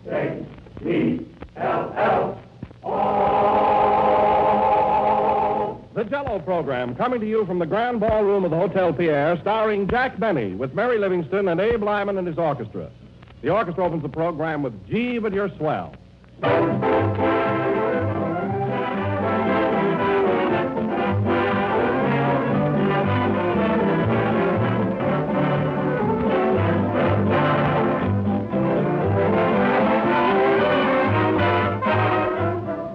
H-E-L-L-O. The Jell-O program, coming to you from the Grand Ballroom of the Hotel Pierre, starring Jack Benny with Mary Livingston and Abe Lyman and his orchestra. The orchestra opens the program with Gee, But You're Swell.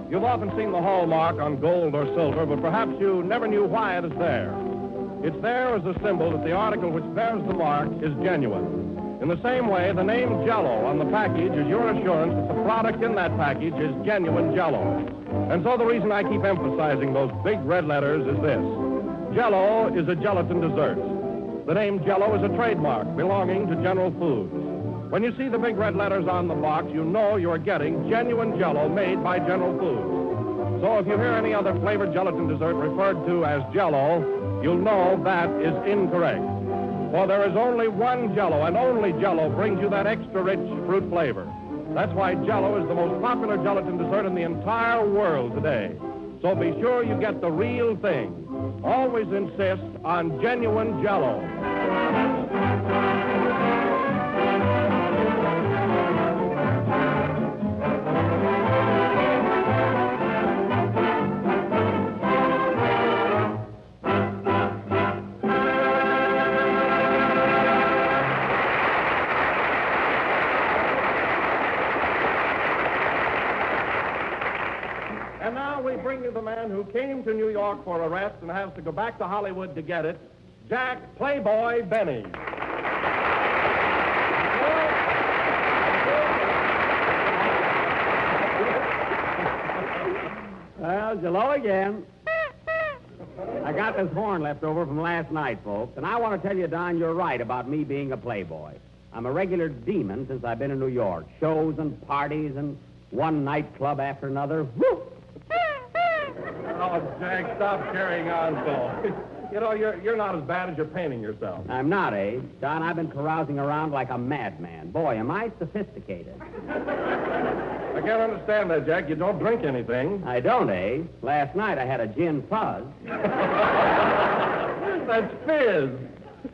You've often seen the hallmark on gold or silver, but perhaps you never knew why it is there. It's there as a symbol that the article which bears the mark is genuine. In the same way, the name Jell-O on the package is your assurance that the product in that package is genuine Jell-O. And so the reason I keep emphasizing those big red letters is this. Jell-O is a gelatin dessert. The name Jell-O is a trademark belonging to General Foods. When you see the big red letters on the box, you know you're getting genuine Jell-O made by General Foods. So if you hear any other flavored gelatin dessert referred to as Jell-O, you'll know that is incorrect. For there is only one Jell-O, and only Jell-O brings you that extra rich fruit flavor. That's why Jell-O is the most popular gelatin dessert in the entire world today. So be sure you get the real thing. Always insist on genuine Jell-O. And now we bring you the man who came to New York for a rest and has to go back to Hollywood to get it, Jack Playboy Benny. Well, hello again. I got this horn left over from last night, folks, and I want to tell you, Don, you're right about me being a playboy. I'm a regular demon since I've been in New York. Shows and parties and one nightclub after another. Woo! Oh, Jack, stop carrying on so. You know, you're not as bad as you're painting yourself. I'm not, Abe. Don, I've been carousing around like a madman. Boy, am I sophisticated. I can't understand that, Jack. You don't drink anything. I don't, Abe. Last night I had a gin fuzz. That's fizz.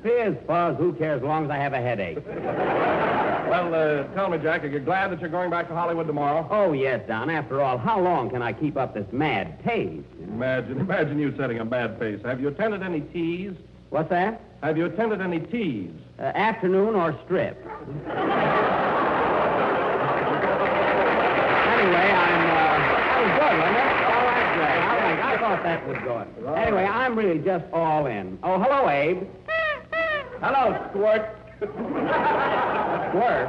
Fizz, fuzz, who cares as long as I have a headache? Well, tell me, Jack, are you glad that you're going back to Hollywood tomorrow? Oh, yes, Don. After all, how long can I keep up this mad pace? Imagine you setting a mad pace. Have you attended any teas? What's that? Have you attended any teas? Afternoon or strip? Anyway, that was good, wasn't it? All right, Jack. All right, I thought that was good. Right. Anyway, I'm really just all in. Oh, hello, Abe. Hello, Squirt. Squirt?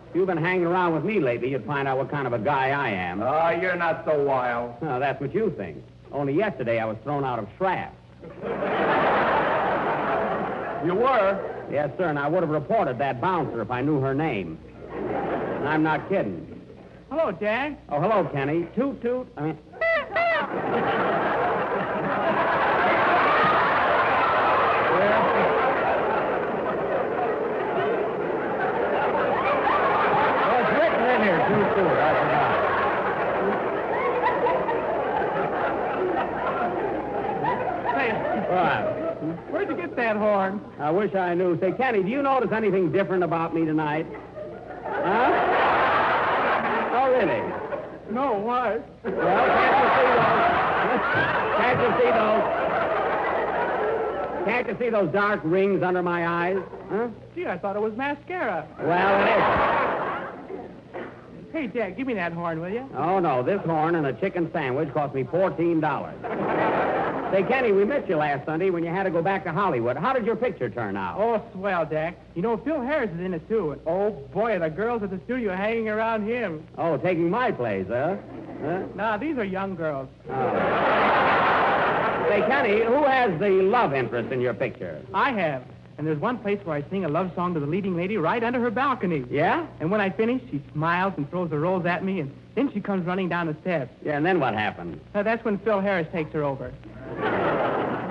If you've been hanging around with me lately, you'd find out what kind of a guy I am. Oh, you're not so wild. Oh, that's what you think. Only yesterday I was thrown out of Schrapp. You were? Yes, sir, and I would have reported that bouncer if I knew her name. And I'm not kidding. Hello, Jack. Oh, hello, Kenny. Toot, toot. Where'd you get that horn? I wish I knew. Say, Kenny, do you notice anything different about me tonight? Huh? Oh, really? No, why? Well, can't you see those? Can't you see those dark rings under my eyes? Huh? Gee, I thought it was mascara. Well, it isn't. Hey, Jack, give me that horn, will you? Oh, no, this horn and a chicken sandwich cost me $14. Say, Kenny, we missed you last Sunday when you had to go back to Hollywood. How did your picture turn out? Oh, swell, Jack. You know, Phil Harris is in it, too. And, oh, boy, the girls at the studio are hanging around him. Oh, taking my place, huh? Nah, these are young girls. Oh. Say, Kenny, who has the love interest in your picture? I have. And there's one place where I sing a love song to the leading lady right under her balcony. Yeah? And when I finish, she smiles and throws the rolls at me, and then she comes running down the steps. Yeah, and then what happened? That's when Phil Harris takes her over.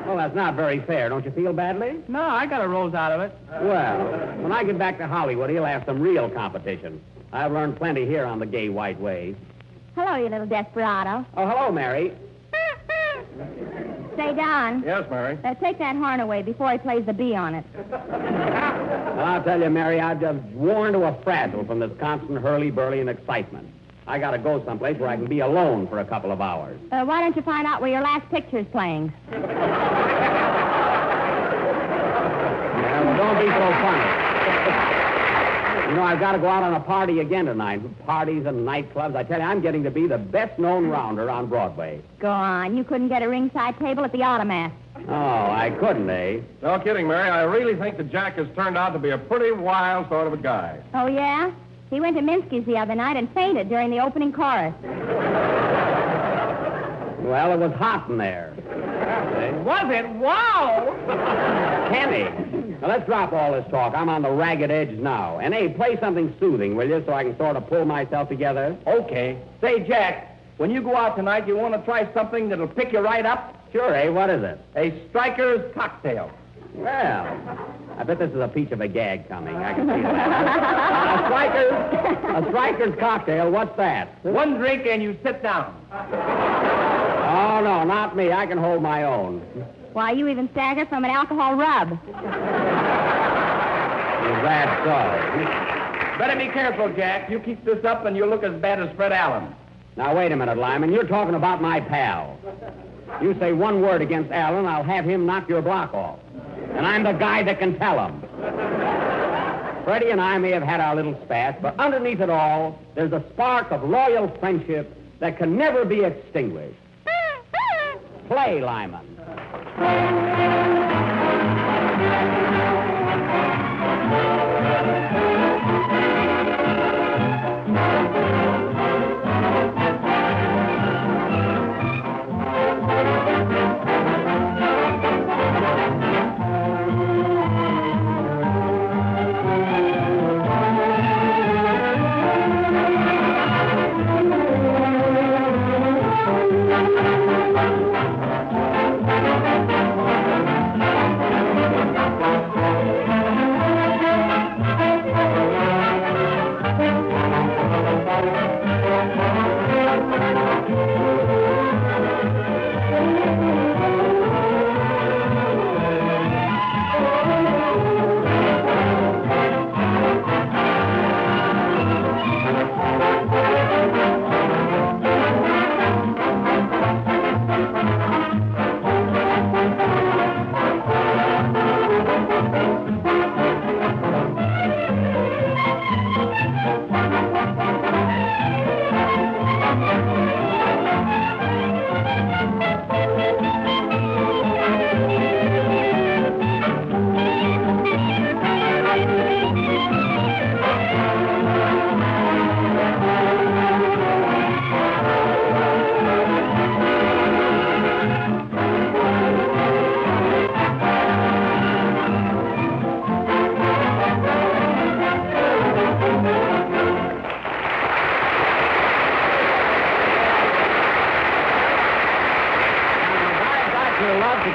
Well, that's not very fair. Don't you feel badly? No, I got a rose out of it. Well, when I get back to Hollywood, he'll have some real competition. I've learned plenty here on the gay white way. Hello, you little desperado. Oh, hello, Mary. Say, Don. Yes, Mary. Take that horn away before he plays the bee on it. I'll tell you, Mary, I've just worn to a frazzle from this constant hurly-burly and excitement. I got to go someplace where I can be alone for a couple of hours. Why don't you find out where your last picture's playing? Yeah, well, don't be so funny. You know, I've got to go out on a party again tonight. Parties and nightclubs. I tell you, I'm getting to be the best-known rounder on Broadway. Go on. You couldn't get a ringside table at the Automat. Oh, I couldn't, eh? No kidding, Mary. I really think that Jack has turned out to be a pretty wild sort of a guy. Oh, yeah? He went to Minsky's the other night and fainted during the opening chorus. Well, it was hot in there. Was it? Wow! Kenny, now let's drop all this talk. I'm on the ragged edge now. And, hey, play something soothing, will you, so I can sort of pull myself together? Okay. Say, Jack, when you go out tonight, you want to try something that'll pick you right up? Sure, eh? What is it? A striker's cocktail. Well, I bet this is a peach of a gag coming. I can see that. A striker's cocktail, what's that? One drink and you sit down. Oh, no, not me. I can hold my own. Why, you even stagger from an alcohol rub. Is that so? Better be careful, Jack. You keep this up and you'll look as bad as Fred Allen. Now, wait a minute, Lyman. You're talking about my pal. You say one word against Allen, I'll have him knock your block off. And I'm the guy that can tell him. Freddie and I may have had our little spat, but underneath it all, there's a spark of loyal friendship that can never be extinguished. Play, Lyman.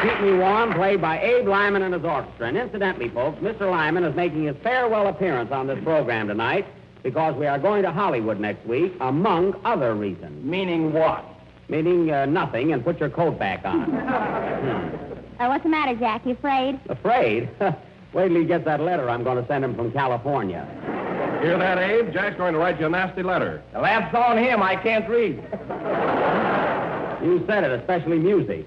Keep Me Warm, played by Abe Lyman and his orchestra. And incidentally, folks, Mr. Lyman is making his farewell appearance on this program tonight because we are going to Hollywood next week, among other reasons. Meaning what? Meaning nothing, and put your coat back on. What's the matter, Jack? You afraid? Afraid? Wait till he gets that letter I'm going to send him from California. Hear that, Abe? Jack's going to write you a nasty letter. The laugh's on him. I can't read. You said it, especially music.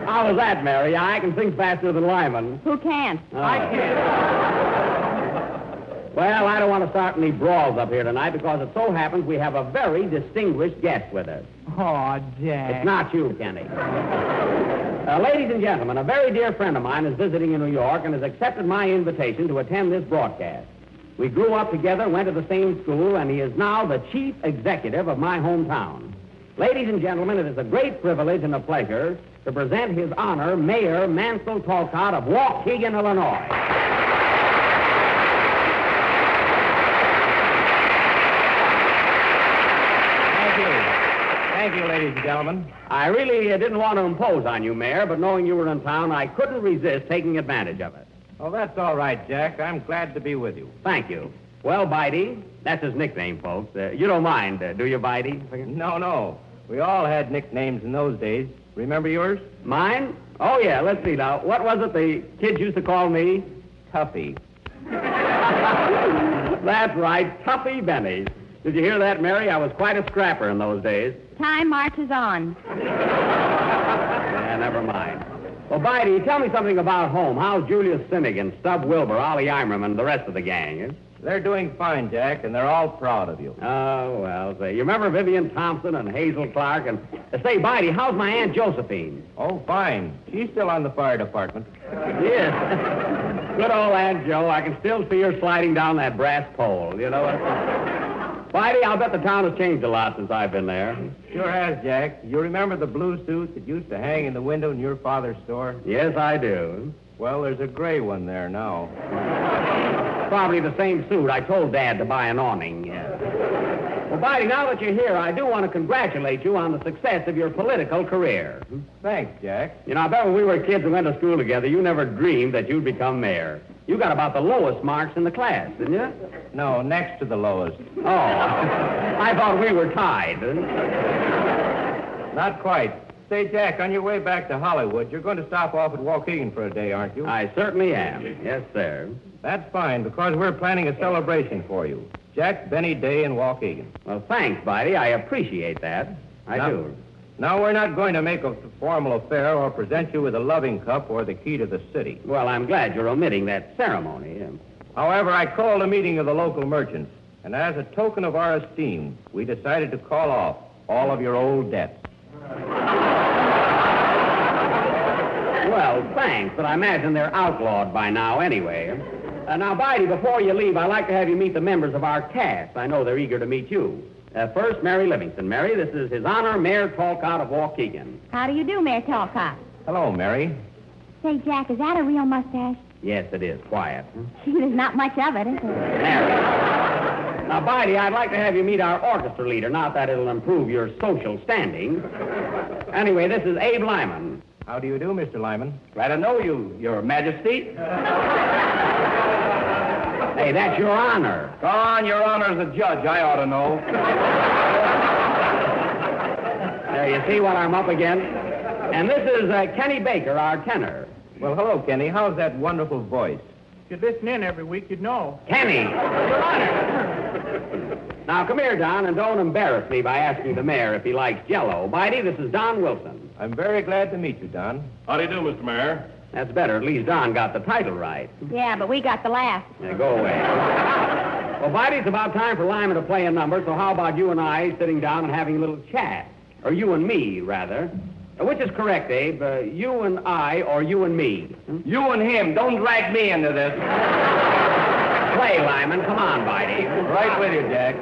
How was that, Mary? I can sing faster than Lyman. Who can't? I can't. Well, I don't want to start any brawls up here tonight because it so happens we have a very distinguished guest with us. Oh, Jack. It's not you, Kenny. Ladies and gentlemen, a very dear friend of mine is visiting in New York and has accepted my invitation to attend this broadcast. We grew up together, went to the same school, and he is now the chief executive of my hometown. Ladies and gentlemen, it is a great privilege and a pleasure to present His Honor, Mayor Mansell Talcott of Waukegan, Illinois. Thank you, ladies and gentlemen. I really didn't want to impose on you, Mayor, but knowing you were in town, I couldn't resist taking advantage of it. Well, that's all right, Jack. I'm glad to be with you. Thank you. Well, Bitey, that's his nickname, folks. You don't mind, do you, Bitey? No. We all had nicknames in those days. Remember yours? Mine? Oh, yeah, let's see now. What was it the kids used to call me? Tuffy. That's right, Tuffy Benny. Did you hear that, Mary? I was quite a scrapper in those days. Time marches on. Yeah, never mind. Well, Bitey, tell me something about home. How's Julius Sinnig and Stub Wilbur, Ollie Eimerman, and the rest of the gang? Eh? They're doing fine, Jack, and they're all proud of you. Oh, well, say, you remember Vivian Thompson and Hazel Clark? And say, Bitey, how's my Aunt Josephine? Oh, fine. She's still on the fire department. Yes. Good old Aunt Joe. I can still see her sliding down that brass pole. You know what? Bitey, I'll bet the town has changed a lot since I've been there. Sure has, Jack. You remember the blue suit that used to hang in the window in your father's store? Yes, I do. Well, there's a gray one there now. Probably the same suit. I told Dad to buy an awning. Yeah. Well, Bitey, now that you're here, I do want to congratulate you on the success of your political career. Thanks, Jack. You know, I bet when we were kids and went to school together, you never dreamed that you'd become mayor. You got about the lowest marks in the class, didn't you? No, next to the lowest. Oh, I thought we were tied. Not quite. Say, Jack, on your way back to Hollywood, you're going to stop off at Waukegan for a day, aren't you? I certainly am. Yes, sir. That's fine, because we're planning a celebration for you. Jack Benny Day in Waukegan. Well, thanks, Bitey. I appreciate that. I do. Now, we're not going to make a formal affair or present you with a loving cup or the key to the city. Well, I'm glad you're omitting that ceremony. However, I called a meeting of the local merchants, and as a token of our esteem, we decided to call off all of your old debts. Well, thanks, but I imagine they're outlawed by now anyway. Now, Bitey, before you leave, I'd like to have you meet the members of our cast. I know they're eager to meet you. First, Mary Livingston. Mary, this is His Honor Mayor Talcott of Waukegan. How do you do, Mayor Talcott? Hello, Mary. Say, Jack, is that a real mustache? Yes, it is. Quiet. Gee, there's not much of it, is there? Mary. Now, Bitey, I'd like to have you meet our orchestra leader. Not that it'll improve your social standing. Anyway, this is Abe Lyman. How do you do, Mr. Lyman? Glad to know you, Your Majesty. Hey, that's Your Honor. Go on, Your Honor, as a judge. I ought to know. There, you see what I'm up against? And this is Kenny Baker, our tenor. Well, hello, Kenny. How's that wonderful voice? If you listen in every week, you'd know. Kenny! Your Honor! Now, come here, Don, and don't embarrass me by asking the mayor if he likes Jell-O. Bitey, this is Don Wilson. I'm very glad to meet you, Don. How do you do, Mr. Mayor? That's better. At least Don got the title right. Yeah, but we got the laugh. Now, go away. Well, Bitey, it's about time for Lyman to play a number, so how about you and I sitting down and having a little chat? Or you and me, rather. Which is correct, Abe? You and I or you and me? You and him. Don't drag me into this. Play, Lyman. Come on, Bitey. Right with you, Jack.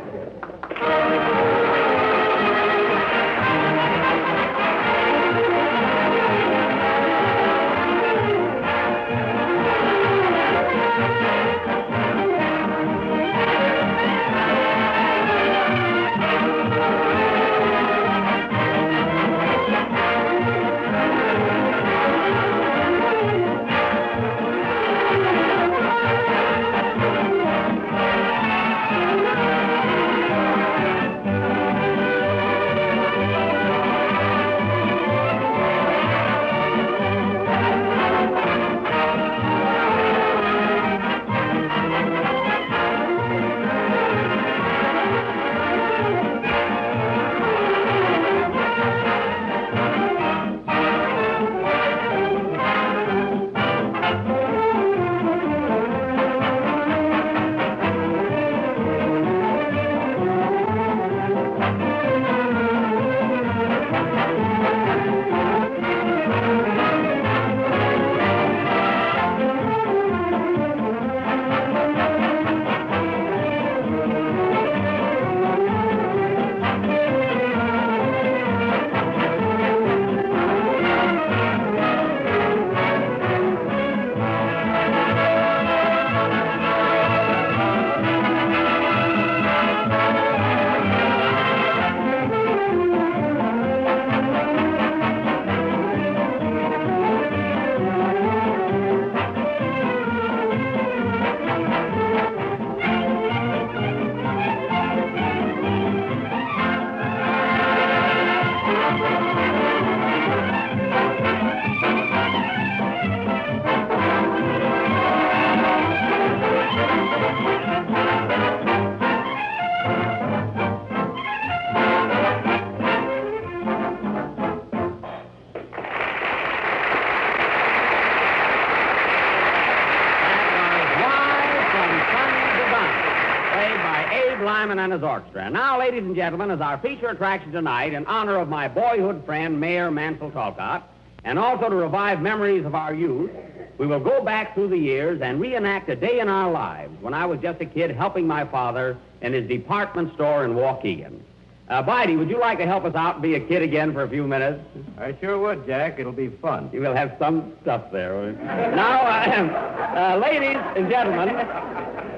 and his orchestra. And now, ladies and gentlemen, as our feature attraction tonight, in honor of my boyhood friend, Mayor Mansell Talcott, and also to revive memories of our youth, we will go back through the years and reenact a day in our lives when I was just a kid helping my father in his department store in Waukegan. Bidey, would you like to help us out and be a kid again for a few minutes? I sure would, Jack. It'll be fun. You will have some stuff there. Now, ladies and gentlemen,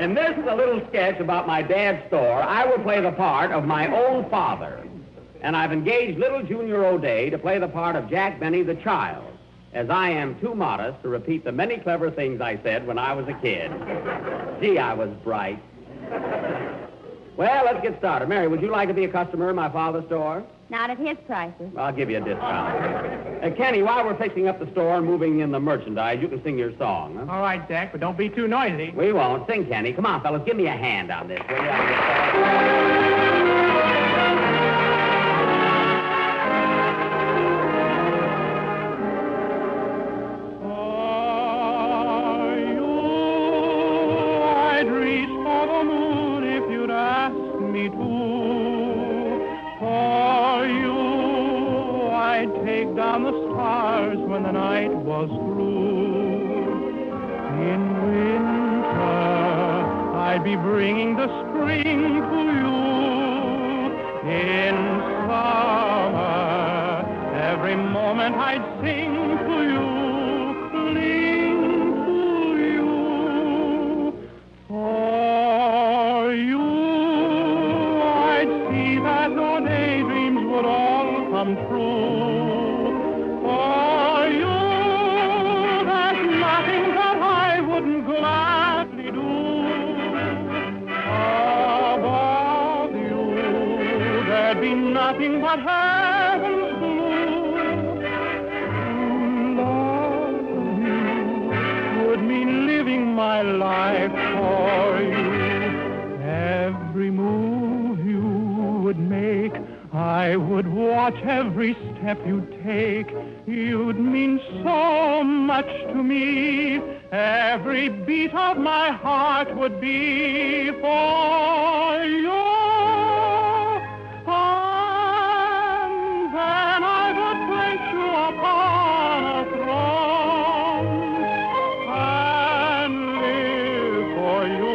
in this little sketch about my dad's store, I will play the part of my own father. And I've engaged little Junior O'Day to play the part of Jack Benny the child, as I am too modest to repeat the many clever things I said when I was a kid. Gee, I was bright. Well, let's get started. Mary, would you like to be a customer in my father's store? Not at his prices. I'll give you a discount. Kenny, while we're fixing up the store and moving in the merchandise, you can sing your song. Huh? All right, Jack, but don't be too noisy. We won't. Sing, Kenny. Come on, fellas, give me a hand on this, will you? I'd reach for the moon if you'd ask me to. For you, I'd take down the stars when the night was through. In winter, I'd be bringing the spring to you. In summer, every moment I'd sing to you, cling to you. For you, I'd see that your daydreams would all come true. For you, there's nothing that I wouldn't gladly do. Above you, there'd be nothing but heaven's blue. To love you would mean living my life for you. Every move you would make, I would watch every step you take. You'd mean so much to me. Every beat of my heart would be for you. And then I would place you upon a throne and live for you.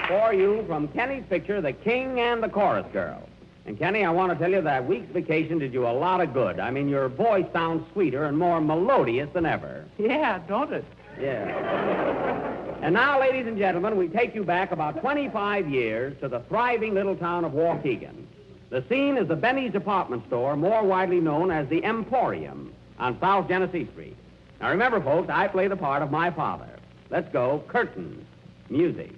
For you from Kenny's picture, The King and the Chorus Girl. And Kenny, I want to tell you that week's vacation did you a lot of good. I mean, your voice sounds sweeter and more melodious than ever. Yeah, don't it? Yeah. And now, ladies and gentlemen, we take you back about 25 years to the thriving little town of Waukegan. The scene is the Benny's department store, more widely known as the Emporium, on South Genesee Street. Now, remember, folks, I play the part of my father. Let's go. Curtains. Music.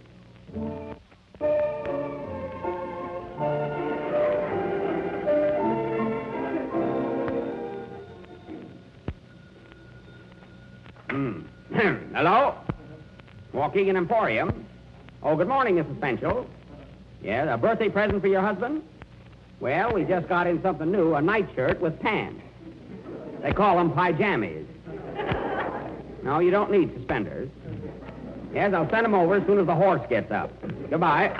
Hello? Waukegan Emporium. Oh, good morning, Mrs. Penchel. Yeah, a birthday present for your husband? Well, we just got in something new, a nightshirt with pants. They call them pyjamas. No, you don't need suspenders. Yes, I'll send them over as soon as the horse gets up. Goodbye.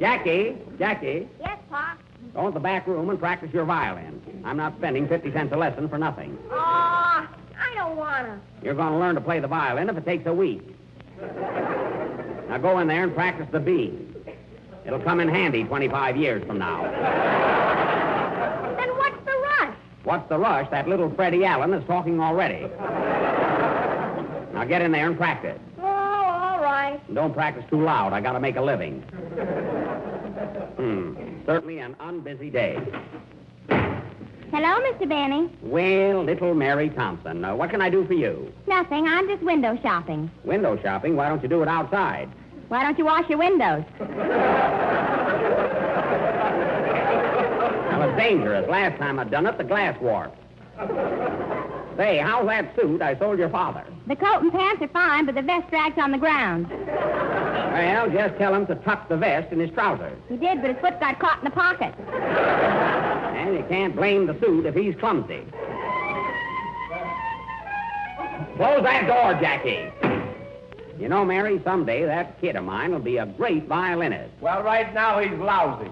Jackie. Yes, Pa? Go to the back room and practice your violin. I'm not spending 50 cents a lesson for nothing. Aw, I don't wanna. You're going to learn to play the violin if it takes a week. Now go in there and practice the B. It'll come in handy 25 years from now. Then what's the rush? What's the rush? That little Freddie Allen is talking already. Now get in there and practice. Oh, all right. And don't practice too loud. I got to make a living. Certainly an unbusy day. Hello, Mr. Benny. Well, little Mary Thompson, what can I do for you? Nothing. I'm just window shopping. Window shopping? Why don't you do it outside? Why don't you wash your windows? Now, was dangerous. Last time I done it, the glass warped. Say, how's that suit I sold your father? The coat and pants are fine, but the vest drags on the ground. Well, just tell him to tuck the vest in his trousers. He did, but his foot got caught in the pocket. And you can't blame the suit if he's clumsy. Close that door, Jackie. You know, Mary, someday that kid of mine will be a great violinist. Well, right now he's lousy.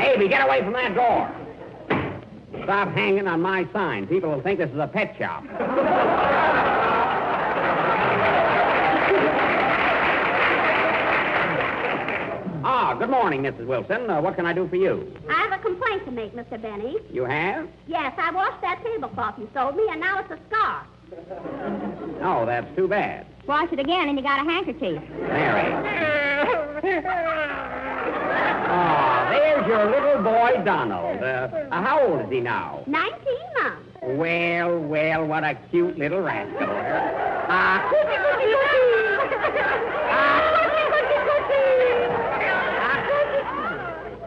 Avy, get away from that door. Stop hanging on my sign. People will think this is a pet shop. Good morning, Mrs. Wilson. What can I do for you? I have a complaint to make, Mr. Benny. You have? Yes, I washed that tablecloth you sold me, and now it's a scar. Oh, that's too bad. Wash it again, and you got a handkerchief. Mary. There's your little boy, Donald. How old is he now? 19 months. Well, what a cute little rascal.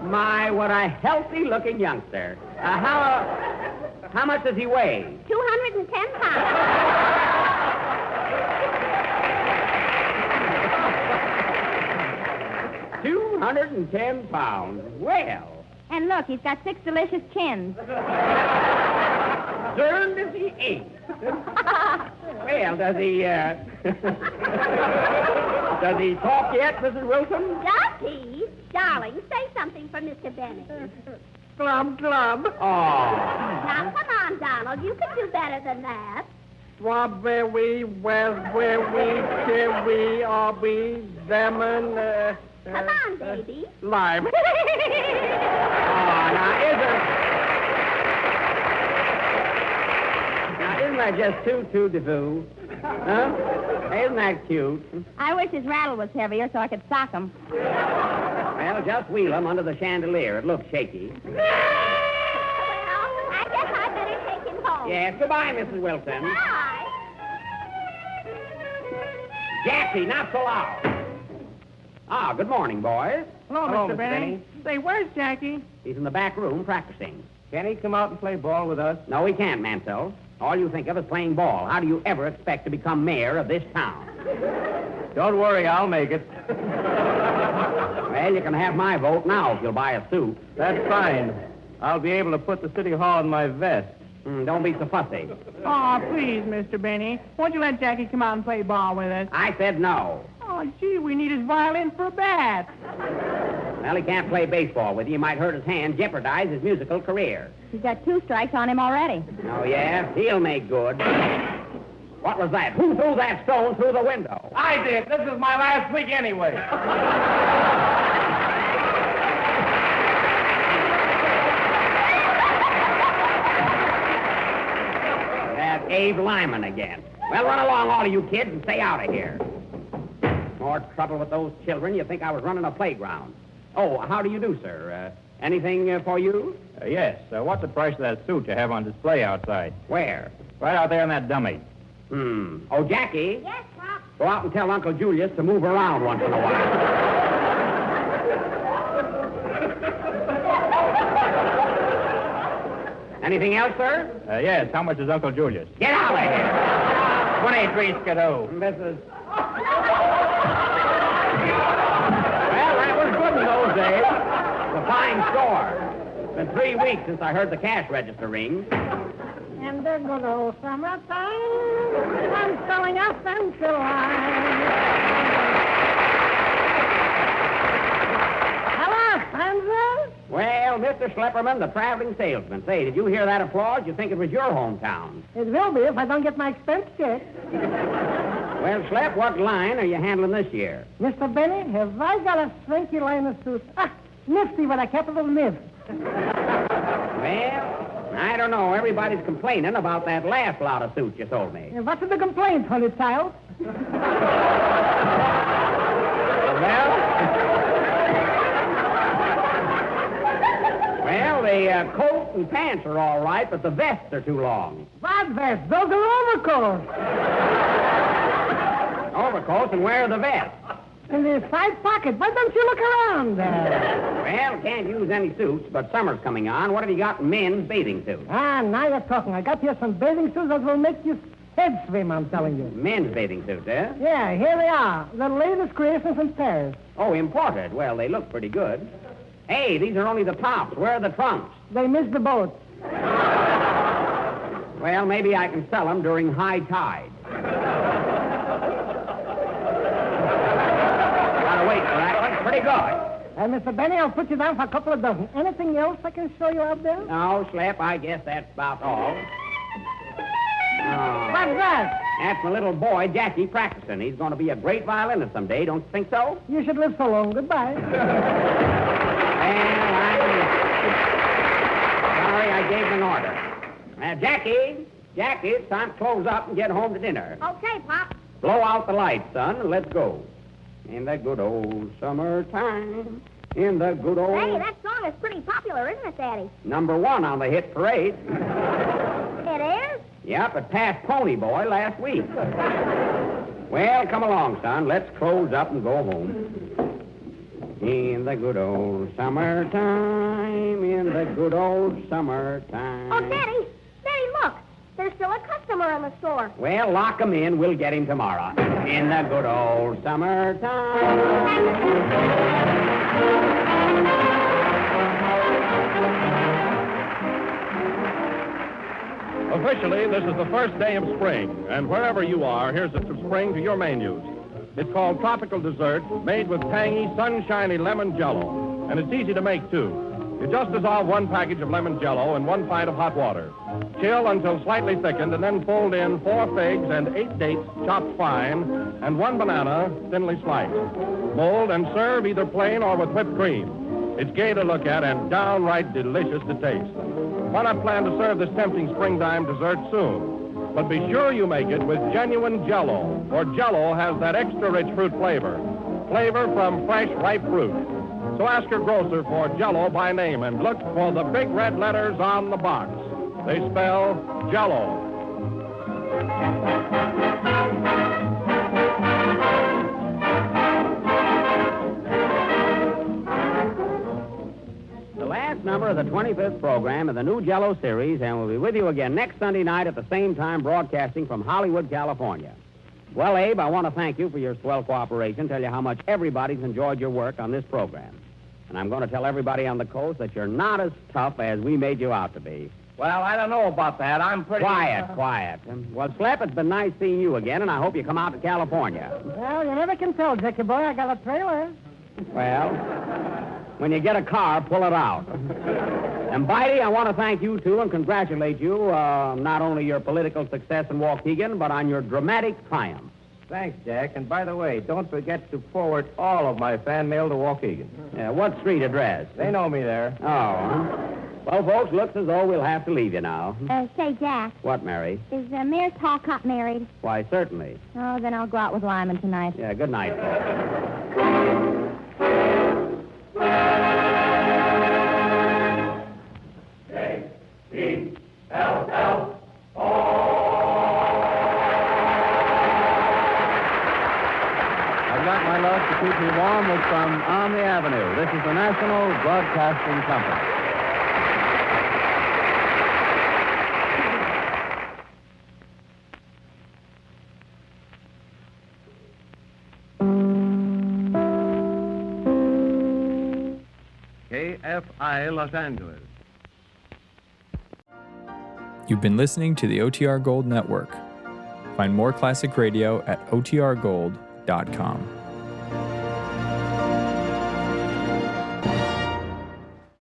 My, what a healthy-looking youngster. How much does he weigh? 210 pounds. 210 pounds. Well. And look, he's got 6 delicious chins. Darned as he ain't. Well, does he talk yet, Mrs. Wilson? Does he? Darling, say something for Mr. Benny. Glub, glub. Oh. Now, come on, Donald. You can do better than that. Strawberry, raspberry, cherry, aubrey, lemon, Come on, baby. lime. Now isn't that just too de-foo? Huh? Isn't that cute? I wish his rattle was heavier so I could sock him. Well, just wheel him under the chandelier. It looks shaky. Well, I guess I'd better take him home. Yes, goodbye, Mrs. Wilson. Bye. Jackie, not so loud. Good morning, boys. Hello, Mr. Benny. Say, where's Jackie? He's in the back room practicing. Can he come out and play ball with us? No, he can't, Mansell. All you think of is playing ball. How do you ever expect to become mayor of this town? Don't worry, I'll make it. Well, you can have my vote now if you'll buy a suit. That's fine. I'll be able to put the city hall in my vest. Don't be so fussy. Oh, please, Mr. Benny. Won't you let Jackie come out and play ball with us? I said no. Oh, gee, we need his violin for a bat. Well, he can't play baseball with you. He might hurt his hand, jeopardize his musical career. He's got 2 strikes on him already. Oh, yeah? He'll make good. What was that? Who threw that stone through the window? I did. This is my last week anyway. That's Abe Lyman again. Well, run along, all of you kids, and stay out of here. More trouble with those children. You think I was running a playground. Oh, how do you do, sir? Anything for you? Yes. What's the price of that suit you have on display outside? Where? Right out there in that dummy. Oh, Jackie? Yes, Pop. Go out and tell Uncle Julius to move around once in a while. Anything else, sir? Yes. How much is Uncle Julius? Get out of here. 23 skidoo. Mrs. Well, that was good in those days. It's a fine store. It's been 3 weeks since I heard the cash register ring. And the good old summertime, I'm selling a central line. Hello, Spencer. Well, Mr. Schlepperman, the traveling salesman. Say, did you hear that applause? You think it was your hometown? It will be if I don't get my expense check. Well, Schlepp, what line are you handling this year? Mr. Benny, have I got a swanky line of suits? Nifty with a capital Nif. Well, I don't know. Everybody's complaining about that last lot of suits you sold me. And what's the complaint, honey child? Well, the coat and pants are all right, but the vests are too long. What vest? Those are overcoats. Overcoats, and where are the vests? In the side pocket. Why don't you look around there? Well, can't use any suits, but summer's coming on. What have you got in men's bathing suits? Now you're talking. I got here some bathing suits that will make you head swim, I'm telling you. Men's bathing suits, eh? Yeah, here they are. The latest creations in Paris. Oh, imported. Well, they look pretty good. Hey, these are only the tops. Where are the trunks? They missed the boat. Well, maybe I can sell them during high tide. Gotta wait for that one. Pretty good. Mr. Benny, I'll put you down for a couple of dozen. Anything else I can show you out there? No, Slap, I guess that's about all. Oh. What's that? That's my little boy, Jackie, practicing. He's going to be a great violinist someday. Don't you think so? You should live so long. Goodbye. Well, I'm sorry I gave him an order. Jackie, it's time to close up and get home to dinner. Okay, Pop. Blow out the lights, son, and let's go. In the good old summertime, in the good old... Hey, that song is pretty popular, isn't it, Daddy? #1 on the hit parade. It is? Yep, it passed Pony Boy last week. Well, come along, son. Let's close up and go home. In the good old summertime, in the good old summertime. Oh, Daddy, look. There's still a customer in the store. Well, lock him in. We'll get him tomorrow. In the good old summertime. Officially, this is the first day of spring, and wherever you are, here's a spring to your menus. It's called Tropical Dessert, made with tangy, sunshiny lemon jello, and it's easy to make, too. You just dissolve 1 package of lemon jello in 1 pint of hot water. Chill until slightly thickened, and then fold in 4 figs and 8 dates chopped fine, and 1 banana thinly sliced. Mold and serve either plain or with whipped cream. It's gay to look at and downright delicious to taste. Why not plan to serve this tempting springtime dessert soon? But be sure you make it with genuine Jell-O, for Jell-O has that extra rich fruit flavor from fresh, ripe fruit. So ask your grocer for Jell-O by name and look for the big red letters on the box. They spell Jell-O. The last number of the 25th program of the new Jell-O series, and we'll be with you again next Sunday night at the same time, broadcasting from Hollywood, California. Well, Abe, I want to thank you for your swell cooperation, tell you how much everybody's enjoyed your work on this program. And I'm going to tell everybody on the coast that you're not as tough as we made you out to be. Well, I don't know about that. I'm pretty... Quiet. Well, Slap, it's been nice seeing you again, and I hope you come out to California. Well, you never can tell, Jackie boy. I got a trailer. Well, when you get a car, pull it out. And, Bitey, I want to thank you, too, and congratulate you, not only your political success in Waukegan, but on your dramatic triumph. Thanks, Jack. And by the way, don't forget to forward all of my fan mail to Waukegan. What street address? They know me there. Oh. Well, folks, looks as though we'll have to leave you now. Say, Jack, What, Mary? is Mayor Talcott married? Why, certainly. Oh, then I'll go out with Lyman tonight. Yeah, good night, folks. I've got my love to keep me warm was from On the Avenue. This is the National Broadcasting Company. KFI Los Angeles. You've been listening to the OTR Gold Network. Find more classic radio at otrgold.com.